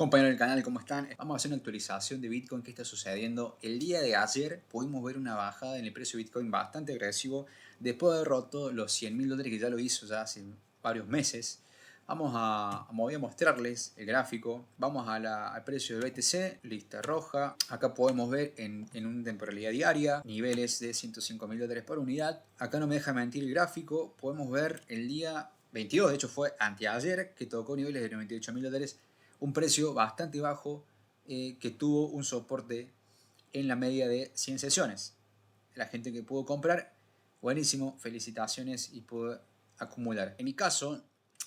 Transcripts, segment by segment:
Compañeros del canal, ¿cómo están? Vamos a hacer una actualización de Bitcoin. ¿Qué está sucediendo? El día de ayer pudimos ver una bajada en el precio de Bitcoin bastante agresivo después de haber roto los $100.000 que ya lo hizo ya hace varios meses. Voy a mostrarles el gráfico. Vamos al precio de BTC, lista roja. Acá podemos ver en una temporalidad diaria niveles de $105.000 por unidad. Acá no me deja mentir el gráfico. Podemos ver el día 22, de hecho fue anteayer, que tocó niveles de $98.000, un precio bastante bajo que tuvo un soporte en la media de 100 sesiones. La gente que pudo comprar, buenísimo, felicitaciones y pudo acumular. En mi caso,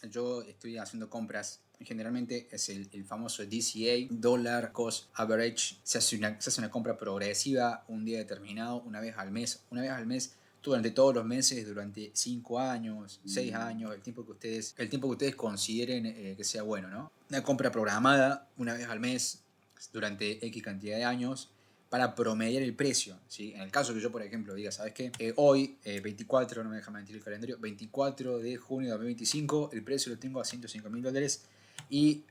yo estoy haciendo compras. Generalmente es el famoso DCA, Dollar Cost Average. Se hace una compra progresiva un día determinado, una vez al mes. Una vez al mes durante todos los meses, durante 5 años, 6 años, el tiempo que ustedes consideren que sea bueno, ¿no? Una compra programada una vez al mes durante X cantidad de años para promediar el precio, ¿sí? En el caso que yo, por ejemplo, diga, ¿sabes qué? Hoy, 24, no me deja mentir el calendario, 24 de junio de 2025, el precio lo tengo a $105.000 y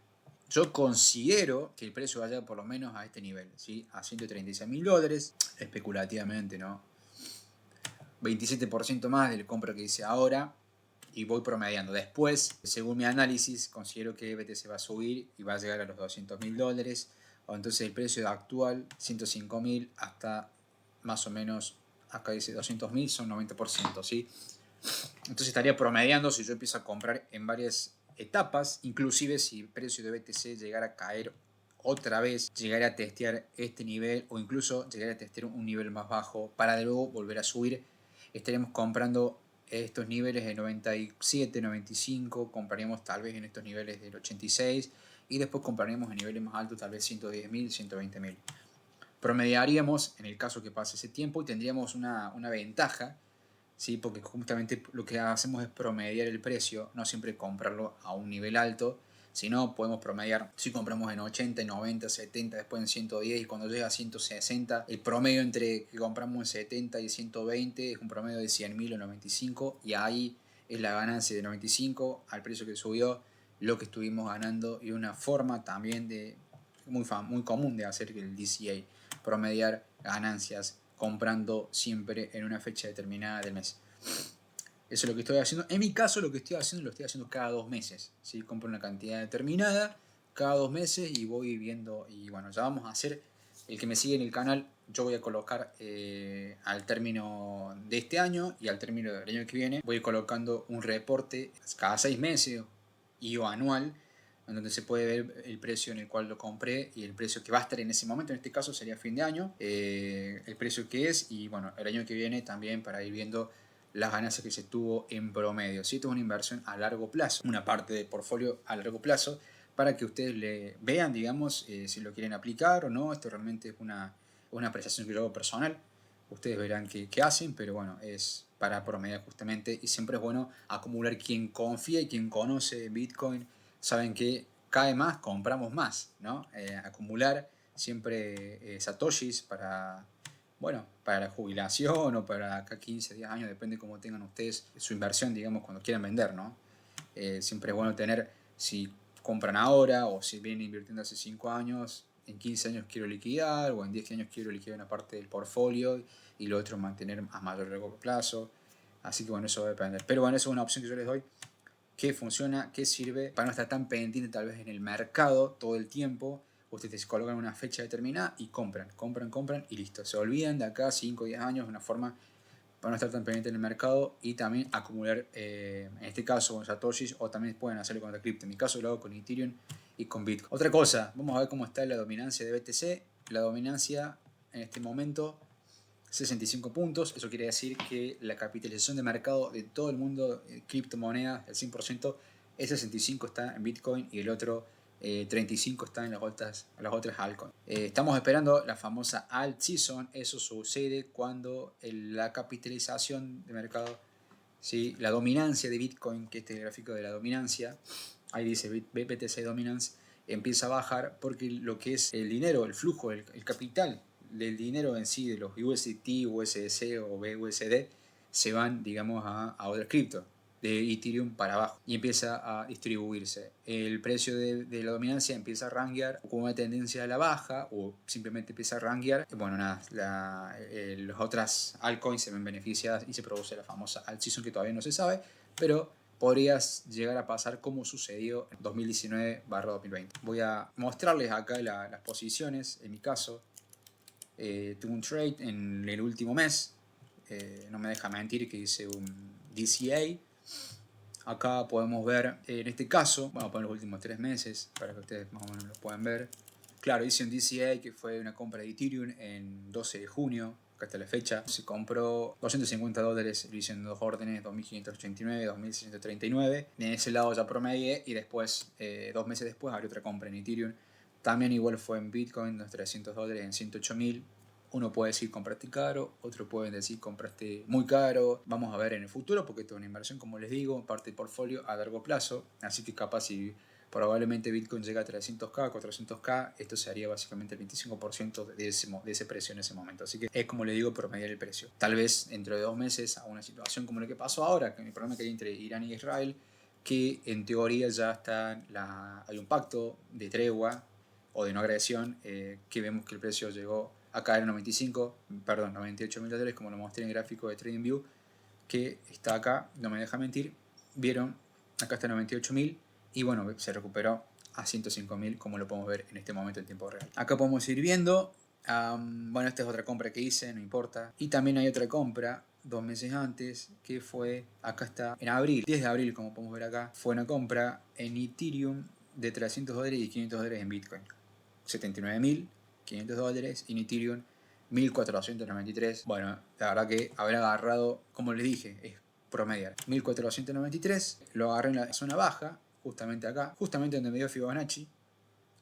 yo considero que el precio vaya por lo menos a este nivel, ¿sí? A $136.000, especulativamente, ¿no? 27% más del compra que hice ahora y voy promediando. Después, según mi análisis, considero que BTC va a subir y va a llegar a los $200.000. O entonces el precio actual, 105.000 hasta más o menos, acá dice 200.000, son 90%, ¿sí? Entonces estaría promediando si yo empiezo a comprar en varias etapas, inclusive si el precio de BTC llegara a caer otra vez, llegar a testear este nivel o incluso llegar a testear un nivel más bajo para luego volver a subir, estaremos comprando estos niveles de 97, 95, compraríamos tal vez en estos niveles del 86 y después compraríamos en niveles más altos, tal vez 110.000, 120.000. Promediaríamos en el caso que pase ese tiempo y tendríamos una ventaja, ¿sí? Porque justamente lo que hacemos es promediar el precio, no siempre comprarlo a un nivel alto, sino podemos promediar, si compramos en 80, 90, 70, después en 110 y cuando llega a 160, el promedio entre que compramos en 70 y 120 es un promedio de 100.000 o 95 y ahí es la ganancia de 95 al precio que subió, lo que estuvimos ganando y una forma también de muy común de hacer el DCA, promediar ganancias comprando siempre en una fecha determinada del mes. Eso es lo que estoy haciendo. En mi caso, lo que estoy haciendo, lo estoy haciendo cada 2 meses. ¿Sí? Compro una cantidad determinada cada 2 meses y voy viendo. Y bueno, ya vamos a hacer. El que me sigue en el canal, yo voy a colocar al término de este año y al término del año que viene, voy colocando un reporte cada 6 meses y o anual, en donde se puede ver el precio en el cual lo compré y el precio que va a estar en ese momento. En este caso sería fin de año, el precio que es y bueno, el año que viene también para ir viendo las ganancias que se tuvo en promedio. ¿Sí? Esto es una inversión a largo plazo, una parte del portfolio a largo plazo para que ustedes le vean, digamos, si lo quieren aplicar o no. Esto realmente es una apreciación que yo hago personal. Ustedes verán qué hacen, pero bueno, es para promediar justamente y siempre es bueno acumular. Quien confía y quien conoce Bitcoin saben que cae más, compramos más, ¿no? Acumular siempre satoshis para la jubilación o para acá 15, 10 años, depende cómo tengan ustedes su inversión, digamos, cuando quieran vender, ¿no? Siempre es bueno tener, si compran ahora o si vienen invirtiendo hace 5 años, en 15 años quiero liquidar o en 10 años quiero liquidar una parte del portfolio y lo otro mantener a mayor largo plazo. Así que bueno, eso va a depender. Pero bueno, eso es una opción que yo les doy, que funciona, que sirve para no estar tan pendiente tal vez en el mercado todo el tiempo. Ustedes colocan una fecha determinada y compran y listo. Se olvidan de acá 5 o 10 años, una forma para no estar tan pendiente en el mercado y también acumular, en este caso con Satoshis, o también pueden hacerlo con otra cripto. En mi caso lo hago con Ethereum y con Bitcoin. Otra cosa, vamos a ver cómo está la dominancia de BTC. La dominancia en este momento, 65 puntos. Eso quiere decir que la capitalización de mercado de todo el mundo de criptomonedas, el 100%, el 65 está en Bitcoin y el otro 35 está en las otras altcoins. Estamos esperando la famosa alt season. Eso sucede cuando la capitalización de mercado, ¿sí? La dominancia de Bitcoin, que este es el gráfico de la dominancia, ahí dice BTC Dominance, empieza a bajar porque lo que es el dinero, el flujo, el capital del dinero en sí, de los USDT, USDC o BUSD, se van, digamos, a otras cripto. de Ethereum para abajo y empieza a distribuirse. El precio de la dominancia empieza a rankear con una tendencia a la baja o simplemente empieza a rankear. Bueno, nada, las otras altcoins se ven beneficiadas y se produce la famosa alt season que todavía no se sabe, pero podrías llegar a pasar como sucedió en 2019-2020. Voy a mostrarles acá las posiciones. En mi caso, tuve un trade en el último mes. No me deja mentir que hice un DCA. Acá podemos ver, en este caso, vamos a poner los últimos 3 meses para que ustedes más o menos lo puedan ver. Claro, hice un DCA que fue una compra de Ethereum en 12 de junio, acá está la fecha. Se compró $250, lo hice en 2 órdenes, 2.589, 2.639. En ese lado ya promedié y después, 2 meses después, haré otra compra en Ethereum. También igual fue en Bitcoin, los $300 en 108.000. Uno puede decir compraste caro, otro puede decir compraste muy caro. Vamos a ver en el futuro porque esto es una inversión, como les digo, parte del portfolio a largo plazo. Así que capaz si probablemente Bitcoin llega a 300k, 400k, esto se haría básicamente el 25% de ese precio en ese momento. Así que es como les digo, promediar el precio. Tal vez dentro de 2 meses a una situación como la que pasó ahora, que el problema que hay entre Irán y Israel, que en teoría ya hay un pacto de tregua o de no agresión, que vemos que el precio llegó a caer en 98 mil dólares, como lo mostré en el gráfico de TradingView, que está acá, no me deja mentir. Vieron, acá está 98.000 y bueno, se recuperó a 105.000, como lo podemos ver en este momento en tiempo real. Acá podemos ir viendo, bueno, esta es otra compra que hice, no importa. Y también hay otra compra 2 meses antes, que fue, acá está, en abril, 10 de abril, como podemos ver acá, fue una compra en Ethereum de $300 y $500 en Bitcoin. 79.500 dólares, en Ethereum 1.493. Bueno, la verdad que haber agarrado, como les dije, es promediar. 1.493, lo agarré en la zona baja, justamente acá, justamente donde me dio Fibonacci.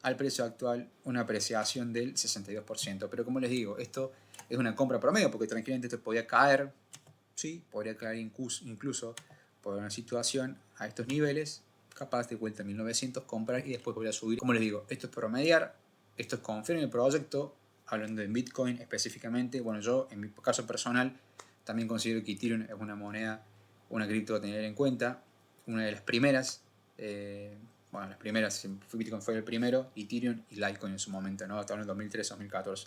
Al precio actual, una apreciación del 62%. Pero como les digo, esto es una compra promedio, porque tranquilamente esto podía caer, sí, podría caer incluso por una situación a estos niveles, capaz de vuelta a 1900, comprar y después volver a subir. Como les digo, esto es promediar, esto es confiar en el proyecto, hablando de Bitcoin específicamente. Bueno, yo en mi caso personal también considero que Ethereum es una moneda, una cripto a tener en cuenta, una de las primeras. Bueno, las primeras, Bitcoin fue el primero, Ethereum y Litecoin en su momento, ¿no? Hasta en el 2013-2014.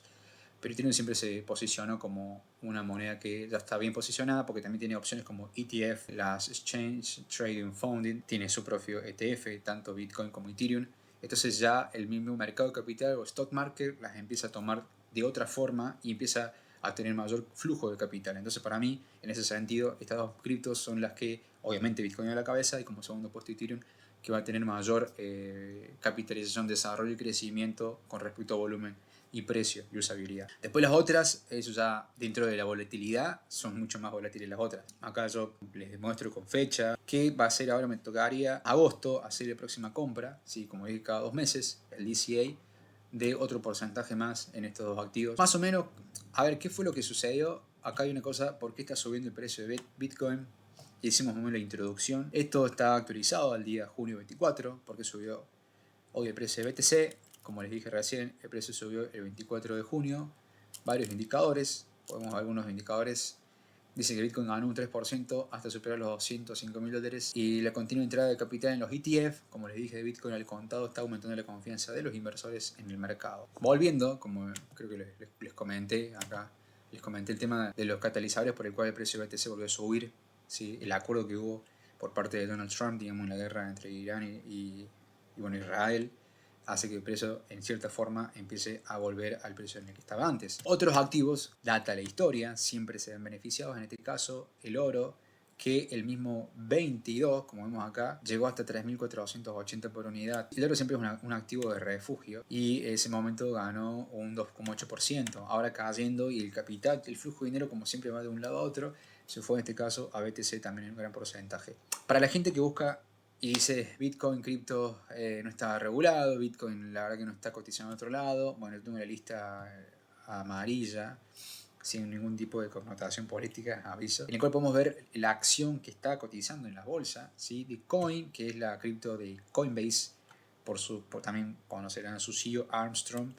Pero Ethereum siempre se posicionó como una moneda que ya está bien posicionada porque también tiene opciones como ETF, las Exchange Trading Funding, tiene su propio ETF, tanto Bitcoin como Ethereum. Entonces ya el mismo mercado de capital o stock market las empieza a tomar de otra forma y empieza a tener mayor flujo de capital. Entonces para mí, en ese sentido, estas dos criptos son las que, obviamente Bitcoin a la cabeza y como segundo puesto Ethereum, que va a tener mayor capitalización, desarrollo y crecimiento con respecto a volumen y precio y usabilidad. Después las otras, eso ya dentro de la volatilidad, son mucho más volátiles las otras. Acá yo les demuestro con fecha que va a ser, ahora me tocaría agosto hacer la próxima compra, ¿sí? Como dije, cada 2 meses, el DCA, de otro porcentaje más en estos dos activos. Más o menos, a ver, ¿qué fue lo que sucedió? Acá hay una cosa, ¿por qué está subiendo el precio de Bitcoin? Hicimos muy bien la introducción. Esto está actualizado al día junio 24, porque subió hoy el precio de BTC. Como les dije recién, el precio subió el 24 de junio. Varios indicadores, podemos ver algunos indicadores. Dice que Bitcoin ganó un 3% hasta superar los 205.000 dólares. Y la continua entrada de capital en los ETF, como les dije, de Bitcoin al contado, está aumentando la confianza de los inversores en el mercado. Volviendo, como creo que les comenté acá, les comenté el tema de los catalizadores por el cual el precio de BTC volvió a subir. ¿Sí? El acuerdo que hubo por parte de Donald Trump, digamos, en la guerra entre Irán y bueno, Israel, hace que el precio en cierta forma empiece a volver al precio en el que estaba antes. Otros activos, data la historia, siempre se ven beneficiados, en este caso el oro, que el mismo 22, como vemos acá, llegó hasta 3.480 por unidad. El oro siempre es un activo de refugio y en ese momento ganó un 2,8%. Ahora cayendo y el capital, el flujo de dinero como siempre va de un lado a otro, se fue en este caso a BTC también en un gran porcentaje. Para la gente que busca y dice, Bitcoin, cripto no está regulado, Bitcoin la verdad que no está cotizando en otro lado. Bueno, tengo una lista amarilla, sin ningún tipo de connotación política, aviso, en el cual podemos ver la acción que está cotizando en la bolsa, ¿sí? Bitcoin, que es la cripto de Coinbase, también conocerán a su CEO Armstrong,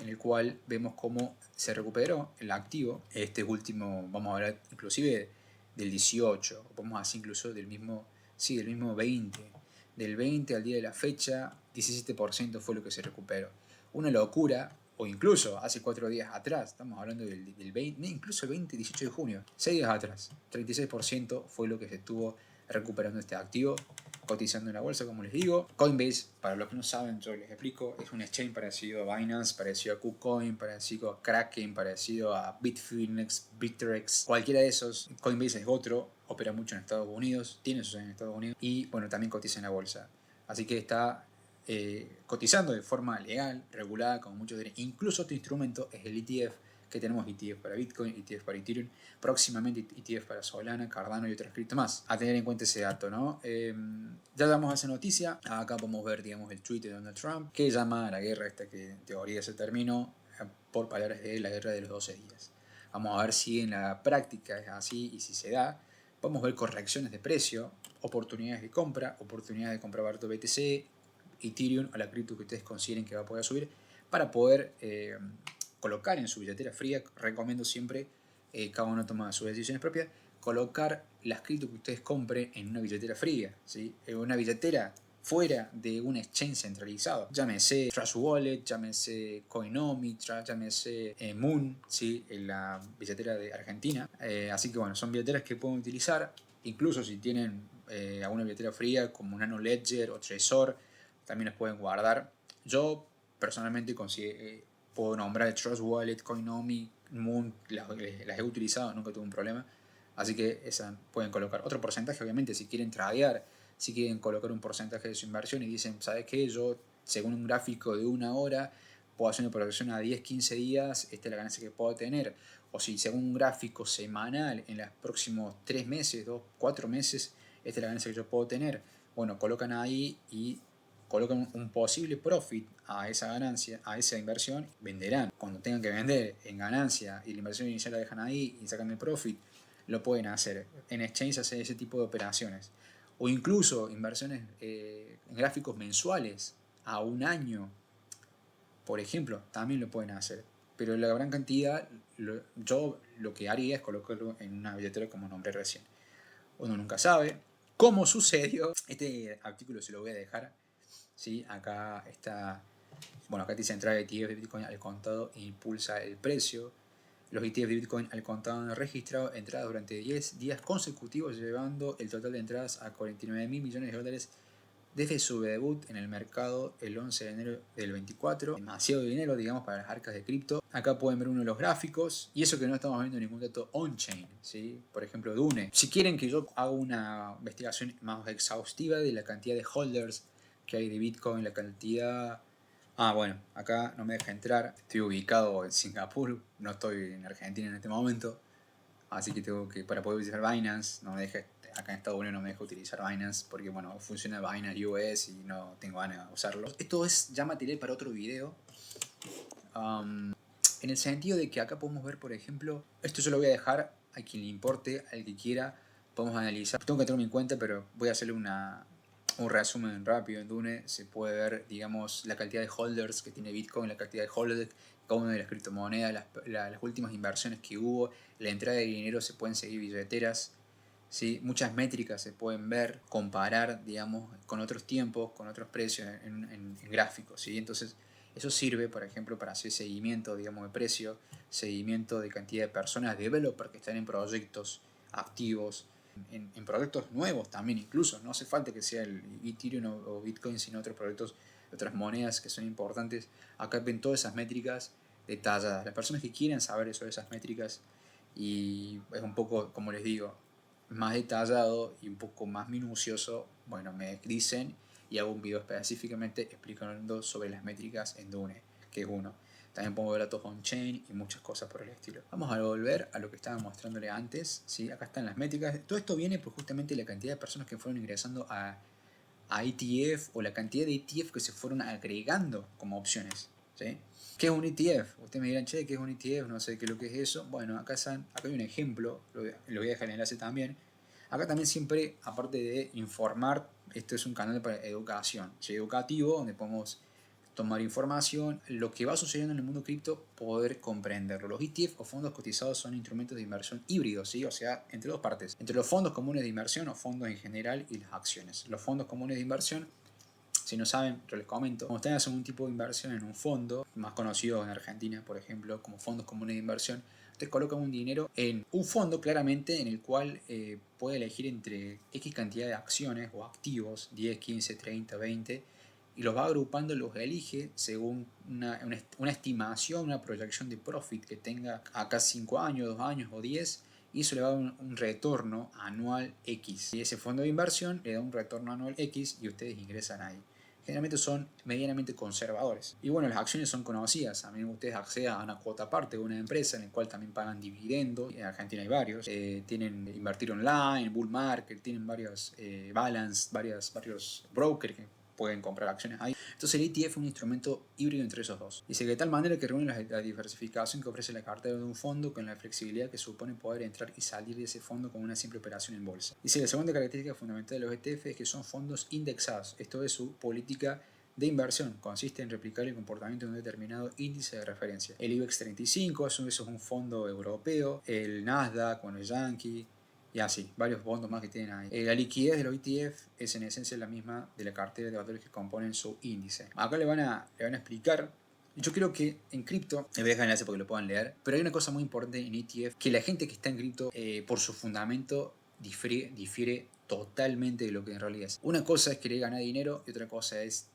en el cual vemos cómo se recuperó el activo. Este último, vamos a hablar inclusive del 18, podemos así incluso del mismo Sí, del mismo 20. Del 20 al día de la fecha, 17% fue lo que se recuperó. Una locura, o incluso hace 4 días atrás, estamos hablando del 20, incluso el 20, 18 de junio, 6 días atrás, 36% fue lo que se estuvo recuperando este activo, cotizando en la bolsa, como les digo. Coinbase, para los que no saben, yo les explico, es un exchange parecido a Binance, parecido a KuCoin, parecido a Kraken, parecido a Bitfinex, Bittrex, cualquiera de esos. Coinbase es otro, opera mucho en Estados Unidos, tiene sus en Estados Unidos y bueno, también cotiza en la bolsa. Así que está cotizando de forma legal, regulada, como muchos dirán. Incluso otro instrumento es el ETF, que tenemos ETF para Bitcoin, ETF para Ethereum, próximamente ETF para Solana, Cardano y otras cripto más. A tener en cuenta ese dato, ¿no? Ya damos a esa noticia. Acá podemos ver, digamos, el tweet de Donald Trump, que llama a la guerra esta que en teoría se terminó, por palabras de él, la guerra de los 12 días. Vamos a ver si en la práctica es así y si se da. Vamos a ver correcciones de precio, oportunidades de compra barato BTC, Ethereum o la cripto que ustedes consideren que va a poder subir para poder colocar en su billetera fría. Recomiendo siempre, cada uno toma sus decisiones propias, colocar las cripto que ustedes compren en una billetera fría, ¿sí? En una billetera fuera de un exchange centralizado, llámese Trust Wallet, llámese Coinomi, llámese Moon, ¿sí? En la billetera de Argentina. Así que bueno, son billeteras que pueden utilizar, incluso si tienen alguna billetera fría como Nano Ledger o Trezor, también las pueden guardar. Yo personalmente puedo nombrar Trust Wallet, Coinomi, Moon, las he utilizado, nunca tuve un problema. Así que esas pueden colocar otro porcentaje, obviamente, si quieren tradear, si quieren colocar un porcentaje de su inversión y dicen, ¿sabes qué? Yo, según un gráfico de una hora, puedo hacer una proyección a 10, 15 días, esta es la ganancia que puedo tener. O si según un gráfico semanal, en los próximos 3 meses, 2, 4 meses, esta es la ganancia que yo puedo tener. Bueno, colocan ahí y colocan un posible profit a esa ganancia, a esa inversión, venderán. Cuando tengan que vender en ganancia y la inversión inicial la dejan ahí y sacan el profit, lo pueden hacer. En exchange hacer ese tipo de operaciones. O incluso inversiones en gráficos mensuales a un año, por ejemplo, también lo pueden hacer. Pero la gran cantidad, yo lo que haría es colocarlo en una billetera como nombré recién. Uno nunca sabe cómo sucedió. Este artículo se lo voy a dejar. ¿Sí? Acá está, bueno, acá dice entrar ETF de Bitcoin al contado e impulsa el precio. Los ETF de Bitcoin al contado han registrado entradas durante 10 días consecutivos, llevando el total de entradas a 49 mil millones de dólares desde su debut en el mercado el 11 de enero del 24. Demasiado dinero, digamos, para las arcas de cripto. Acá pueden ver uno de los gráficos. Y eso que no estamos viendo ningún dato on-chain, ¿sí? Por ejemplo, Dune. Si quieren que yo haga una investigación más exhaustiva de la cantidad de holders que hay de Bitcoin, la cantidad... Ah, bueno, acá no me deja entrar. Estoy ubicado en Singapur, no estoy en Argentina en este momento. Así que tengo que, para poder utilizar Binance, no me deja, acá en Estados Unidos no me deja utilizar Binance porque, bueno, funciona Binance US y no tengo ganas de usarlo. Esto es ya material para otro video. En el sentido de que acá podemos ver, por ejemplo, esto yo lo voy a dejar a quien le importe, al que quiera, podemos analizar. Tengo que tenerlo en cuenta, pero voy a hacerle un resumen rápido. En Dune se puede ver, digamos, la cantidad de holders que tiene Bitcoin, la cantidad de holders, cada una de las criptomonedas, las últimas inversiones que hubo, la entrada de dinero, se pueden seguir billeteras, ¿sí? Muchas métricas se pueden ver, comparar, digamos, con otros tiempos, con otros precios en gráficos, ¿sí? Entonces, eso sirve, por ejemplo, para hacer seguimiento, digamos, de precio, seguimiento de cantidad de personas, developers que están en proyectos activos, en proyectos nuevos también incluso. No hace falta que sea el Ethereum o Bitcoin, sino otros proyectos, otras monedas que son importantes. Acá ven todas esas métricas detalladas. Las personas que quieran saber sobre esas métricas y es un poco, como les digo, más detallado y un poco más minucioso, bueno, me dicen y hago un video específicamente explicando sobre las métricas en Dune, que es uno. También pongo datos on-chain y muchas cosas por el estilo. Vamos a volver a lo que estaba mostrándole antes, ¿sí? Acá están las métricas. Todo esto viene por justamente la cantidad de personas que fueron ingresando a ETF o la cantidad de ETF que se fueron agregando como opciones, ¿sí? ¿Qué es un ETF? Ustedes me dirán, che, ¿qué es un ETF? No sé qué es lo que es eso. Bueno, acá hay un ejemplo, lo voy a dejar el enlace también. Acá también siempre, aparte de informar, esto es un canal para educación, ¿sí? Educativo, donde podemos tomar información, lo que va sucediendo en el mundo cripto, poder comprenderlo. Los ETF o fondos cotizados son instrumentos de inversión híbridos, ¿sí? O sea, entre dos partes, entre los fondos comunes de inversión o fondos en general y las acciones. Los fondos comunes de inversión, si no saben, yo les comento, cuando ustedes hacen un tipo de inversión en un fondo, más conocido en Argentina, por ejemplo, como fondos comunes de inversión, ustedes colocan un dinero en un fondo claramente en el cual puede elegir entre X cantidad de acciones o activos, 10, 15, 30, 20, y los va agrupando, los elige según una estimación, una proyección de profit que tenga acá 5 años, 2 años o 10, y eso le va a dar un retorno anual X. Y ese fondo de inversión le da un retorno anual X y ustedes ingresan ahí. Generalmente son medianamente conservadores. Y bueno, las acciones son conocidas. A mí ustedes acceden a una cuota aparte de una empresa en la cual también pagan dividendos. En Argentina hay varios. Tienen invertir online, bull market, tienen varios balance, varios brokers que pueden comprar acciones ahí. Entonces el ETF es un instrumento híbrido entre esos dos. Dice que de tal manera que reúne la diversificación que ofrece la cartera de un fondo con la flexibilidad que supone poder entrar y salir de ese fondo con una simple operación en bolsa. Dice que la segunda característica fundamental de los ETF es que son fondos indexados. Esto es su política de inversión. Consiste en replicar el comportamiento de un determinado índice de referencia. El IBEX 35, eso es un fondo europeo. El Nasdaq, bueno, el Yankee, y así, varios fondos más que tienen ahí. La liquidez de los ETF es en esencia la misma de la cartera de valores que componen su índice. Acá le van a explicar. Yo creo que en cripto, les voy a dejar el enlace porque lo puedan leer, pero hay una cosa muy importante en ETF, que la gente que está en cripto, por su fundamento, difiere totalmente de lo que en realidad es. Una cosa es querer ganar dinero y otra cosa es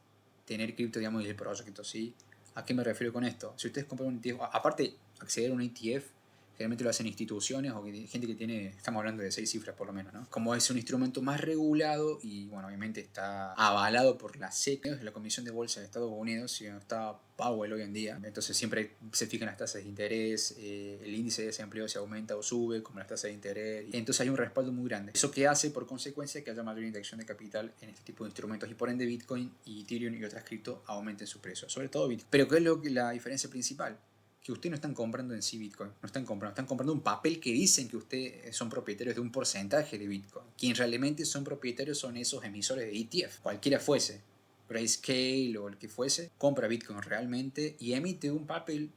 tener cripto, digamos, y el proyecto, ¿sí? ¿A qué me refiero con esto? Si ustedes compran un ETF, aparte acceder a un ETF, generalmente lo hacen instituciones o gente que tiene, estamos hablando de 6 cifras por lo menos, ¿no? Como es un instrumento más regulado y, bueno, obviamente está avalado por la SEC, la Comisión de Bolsa de Estados Unidos, y está Powell hoy en día, entonces siempre se fijan las tasas de interés, el índice de desempleo se aumenta o sube, como las tasas de interés, entonces hay un respaldo muy grande. Eso que hace, por consecuencia, que haya mayor inyección de capital en este tipo de instrumentos y por ende Bitcoin y Ethereum y otras cripto aumenten su precio, sobre todo Bitcoin. Pero ¿qué es la diferencia principal? Que ustedes no están comprando en sí Bitcoin, no están comprando un papel que dicen que ustedes son propietarios de un porcentaje de Bitcoin. Quien realmente son propietarios son esos emisores de ETF, cualquiera fuese, Grayscale o el que fuese, compra Bitcoin realmente y emite un papel,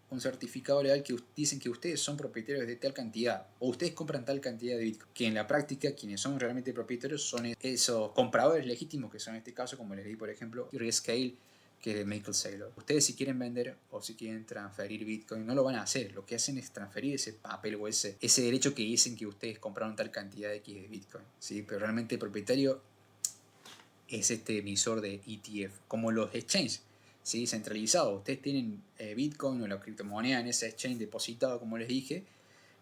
un certificado legal que dicen que ustedes son propietarios de tal cantidad o ustedes compran tal cantidad de Bitcoin. Que en la práctica quienes son realmente propietarios son esos compradores legítimos que son en este caso, como les di por ejemplo, Grayscale, que de Michael Saylor. Ustedes si quieren vender o si quieren transferir Bitcoin, no lo van a hacer. Lo que hacen es transferir ese papel o ese derecho que dicen que ustedes compraron tal cantidad de X de Bitcoin, ¿sí? Pero realmente el propietario es este emisor de ETF, como los exchanges, ¿sí? Centralizados. Ustedes tienen Bitcoin o la criptomoneda en ese exchange depositado, como les dije,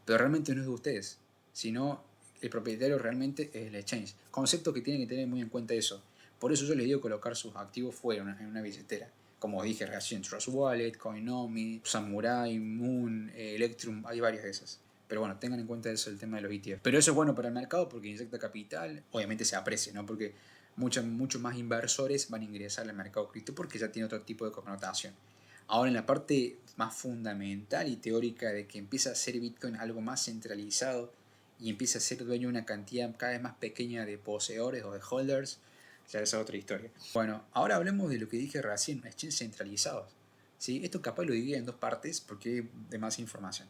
pero realmente no es de ustedes, sino el propietario realmente es el exchange. Concepto que tienen que tener muy en cuenta eso. Por eso yo les digo colocar sus activos fuera en una billetera. Como dije recién, Trust Wallet, Coinomi, Samurai, Moon, Electrum, hay varias de esas. Pero bueno, tengan en cuenta eso, el tema de los ETF. Pero eso es bueno para el mercado porque inyecta capital, obviamente se aprecia, ¿no? Porque muchos más inversores van a ingresar al mercado cripto porque ya tiene otro tipo de connotación. Ahora en la parte más fundamental y teórica de que empieza a ser Bitcoin algo más centralizado y empieza a ser dueño de una cantidad cada vez más pequeña de poseedores o de holders, ya esa es otra historia. Bueno, ahora hablemos de lo que dije recién, exchanges centralizados. ¿Sí? Esto capaz lo divide en dos partes porque hay de más información.